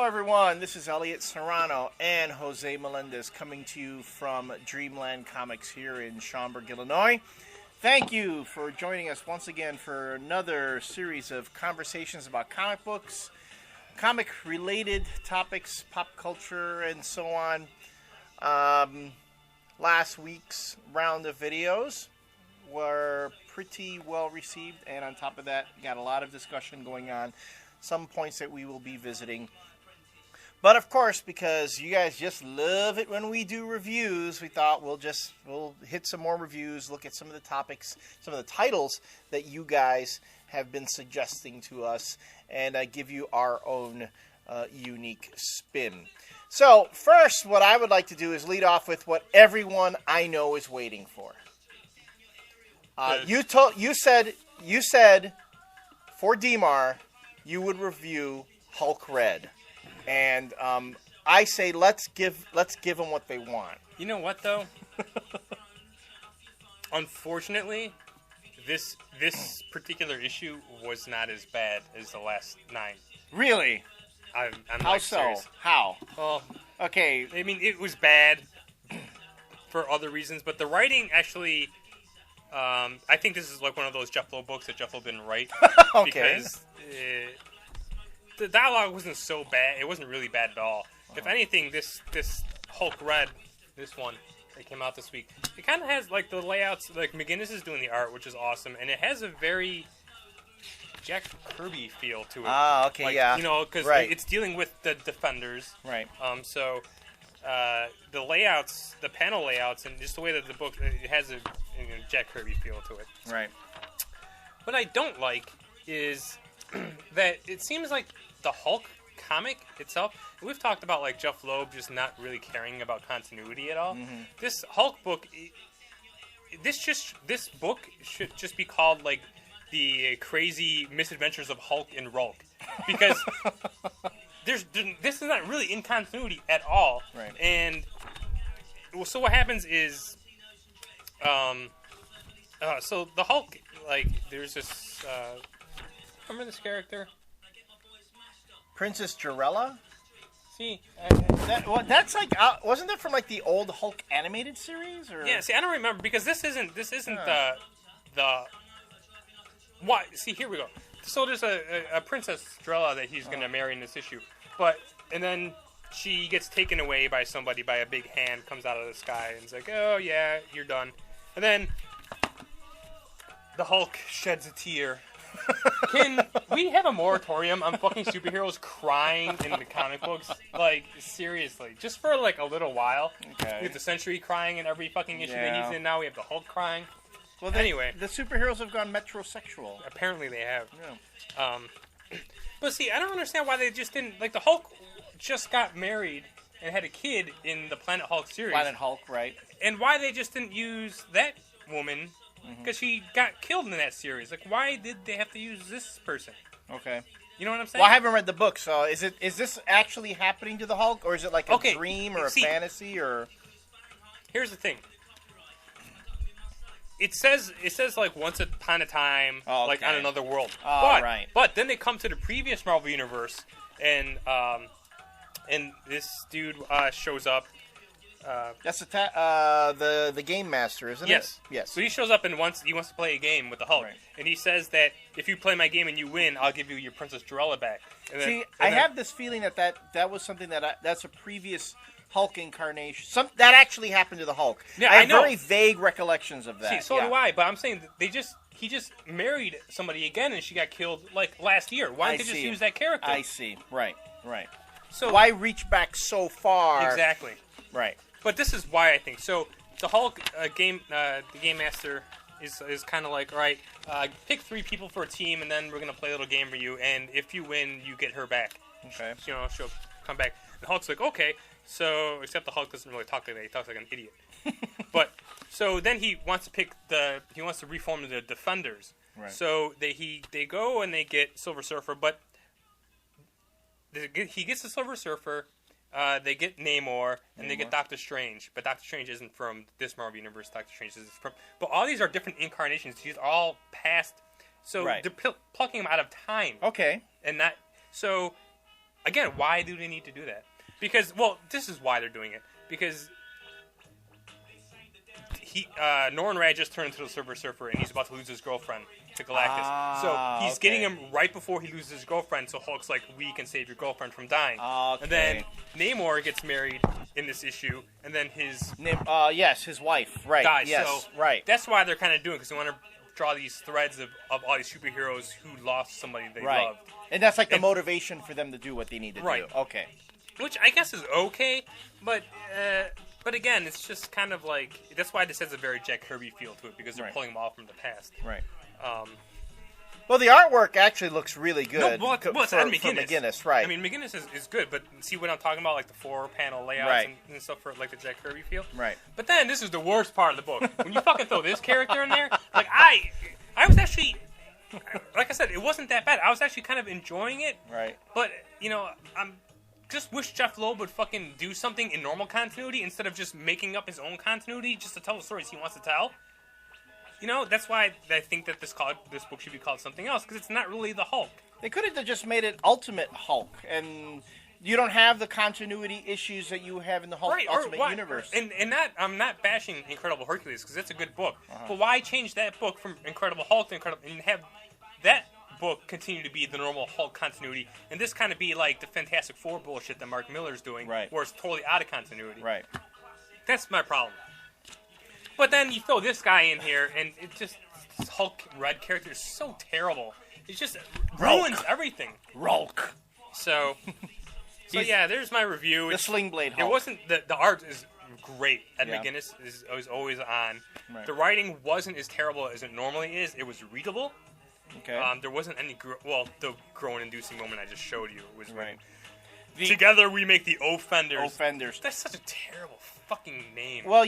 Hello, everyone. This is Elliot Serrano and Jose Melendez coming to you from Dreamland Comics here in Schaumburg, Illinois. Thank you for joining us once again for another series of conversations about comic books, comic-related topics, pop culture, and so on. Last week's round of videos were pretty well received, and on top of that, got a lot of discussion going on. Some points that we will be visiting. But of course, because you guys just love it when we do reviews, we thought we'll hit some more reviews, look at some of the topics, some of the titles that you guys have been suggesting to us, and give you our own unique spin. So first, what I would like to do is lead off with what everyone I know is waiting for. You said for DMAR you would review Hulk Red, and I say let's give them what they want. You know what though? Unfortunately, this particular issue was not as bad as the last 9. Really? I'm How like so? serious. How? Well, okay. I mean, it was bad for other reasons, but the writing actually. I think this is like one of those Jeph Loeb books that Jeph Loeb didn't write. Okay. Because the dialogue wasn't so bad. It wasn't really bad at all. If anything, this Hulk Red, this one that came out this week, it kind of has like the layouts. Like McGinnis is doing the art, which is awesome, and it has a very Jack Kirby feel to it. Ah, okay, like, yeah. You know, because right. it's dealing with the Defenders. Right. So the layouts, the panel layouts, and just the way that the book, it has a Jack Kirby feel to it. Right. What I don't like is that it seems like the Hulk comic itself, and we've talked about like Jeph Loeb just not really caring about continuity at all. Mm-hmm. This Hulk book, this book should just be called like the crazy misadventures of Hulk and Rulk, because this is not really in continuity at all. Right. And so what happens is, so the Hulk, like, there's this. Remember this character? Princess Jarella? See, That's like wasn't that from like the old Hulk animated series? Or? yeah. See, I don't remember because this isn't the what? See, here we go. So there's a Princess Jarella that he's gonna marry in this issue, and then she gets taken away by somebody, by a big hand comes out of the sky and it's like, oh yeah, you're done. And then the Hulk sheds a tear. Can we have a moratorium on fucking superheroes crying in the comic books? Like, seriously. Just for, like, a little while. Okay. We have the Sentry crying in every fucking issue that he's in now. We have the Hulk crying. Well, anyway. The superheroes have gone metrosexual. Apparently they have. Yeah. But see, I don't understand why they just didn't... Like, the Hulk just got married and had a kid in the Planet Hulk series. Planet Hulk, right. And why they just didn't use that woman... Because she got killed in that series. Like, why did they have to use this person? Okay. You know what I'm saying? Well, I haven't read the book, so is this actually happening to the Hulk, or is it like a dream or a fantasy, or? Here's the thing. It says like once upon a time, like on another world. Right. But then they come to the previous Marvel universe, and this dude shows up. That's the game master, isn't it? Yes. So he shows up and he wants to play a game with the Hulk, right. And he says that if you play my game and you win, I'll give you your Princess Jarella back. I have this feeling that was something that's a previous Hulk incarnation. That actually happened to the Hulk. Yeah, I have know. Very vague recollections of that. See, so do I. But I'm saying he just married somebody again, and she got killed like last year. Why didn't they just use that character? I see. Right. So why reach back so far? Exactly. Right. But this is why I think so. The Hulk the game master is kind of like, all right, pick 3 people for a team, and then we're gonna play a little game for you. And if you win, you get her back. Okay. She'll come back. The Hulk's like, okay. So except the Hulk doesn't really talk like that. He talks like an idiot. But so then he wants to reform the Defenders. Right. So they go and they get Silver Surfer, but he gets the Silver Surfer. They get Namor, and they get Doctor Strange. But Doctor Strange isn't from this Marvel universe. Doctor Strange is from... But all these are different incarnations. These are all past... So they're plucking them out of time. Okay. And that... So again, why do they need to do that? Because, well, this is why they're doing it. Because Norrin Radd just turned into the Silver Surfer, and he's about to lose his girlfriend to Galactus. So he's getting him right before he loses his girlfriend. So Hulk's like, "We can save your girlfriend from dying." Okay. And then Namor gets married in this issue, and then his his wife, right? dies. Yes, so right. That's why they're kind of doing it, because they want to draw these threads of all these superheroes who lost somebody they loved. And that's like the motivation for them to do what they need to do. Okay. Which I guess is okay, but again, it's just kind of like, that's why this has a very Jack Kirby feel to it, because they're pulling them off from the past. Right. Well, the artwork actually looks really No, good. well, it's Ed McGuinness. McGuinness, right. I mean, McGuinness is good, but see what I'm talking about, like the 4-panel layouts and stuff for like the Jack Kirby feel? Right. But then, this is the worst part of the book. When you fucking throw this character in there, like, I was actually, like I said, it wasn't that bad. I was actually kind of enjoying it. Right. But, I'm just wish Jeph Loeb would fucking do something in normal continuity instead of just making up his own continuity just to tell the stories he wants to tell. That's why I think that this book should be called something else, because it's not really the Hulk. They could have just made it Ultimate Hulk, and you don't have the continuity issues that you have in the Hulk Ultimate Universe. And that, I'm not bashing Incredible Hercules, because it's a good book. But why change that book from Incredible Hulk to Incredible, and have that book continue to be the normal Hulk continuity, and this kind of be like the Fantastic Four bullshit that Mark Miller's doing, where it's totally out of continuity. Right. That's my problem. But then you throw this guy in here, and it just, this Hulk Red character is so terrible. It just ruins everything. Rolk. So yeah, there's my review. The Sling Blade Hulk. It wasn't, the art is great. Ed McGuinness is always on. Right. The writing wasn't as terrible as it normally is. It was readable. Okay. There wasn't any, the groan-inducing moment I just showed you was right. Together we make the O-Fenders. O-Fenders. That's such a terrible fucking name. Well,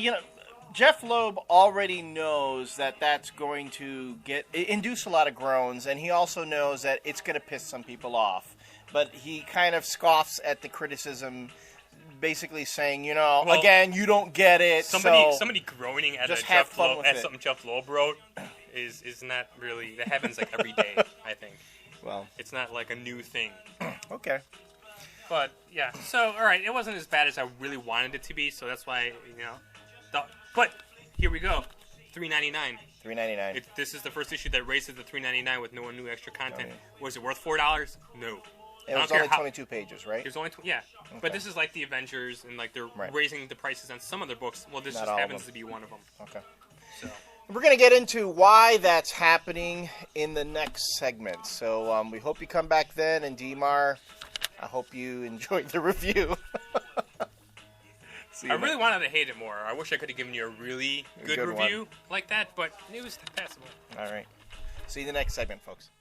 Jeph Loeb already knows that that's going to induce a lot of groans, and he also knows that it's going to piss some people off. But he kind of scoffs at the criticism, basically saying, again, you don't get it. Somebody groaning at something Jeph Loeb wrote is not really, that happens like every day, I think. Well, it's not like a new thing. Okay. But yeah, so all right, it wasn't as bad as I really wanted it to be, so that's why but here we go, $3.99. $3.99. This is the first issue that raises the $3.99 with no new extra content. Okay. Was it worth $4? No. It was only 22 pages, right? It was only Okay. But this is like the Avengers, and like they're raising the prices on some of their books. Well, this just happens to be one of them. Okay. So we're going to get into why that's happening in the next segment. So we hope you come back then, and Dimar, I hope you enjoyed the review. I really wanted to hate it more. I wish I could have given you a really good review like that, but it was passable. All right. See you in the next segment, folks.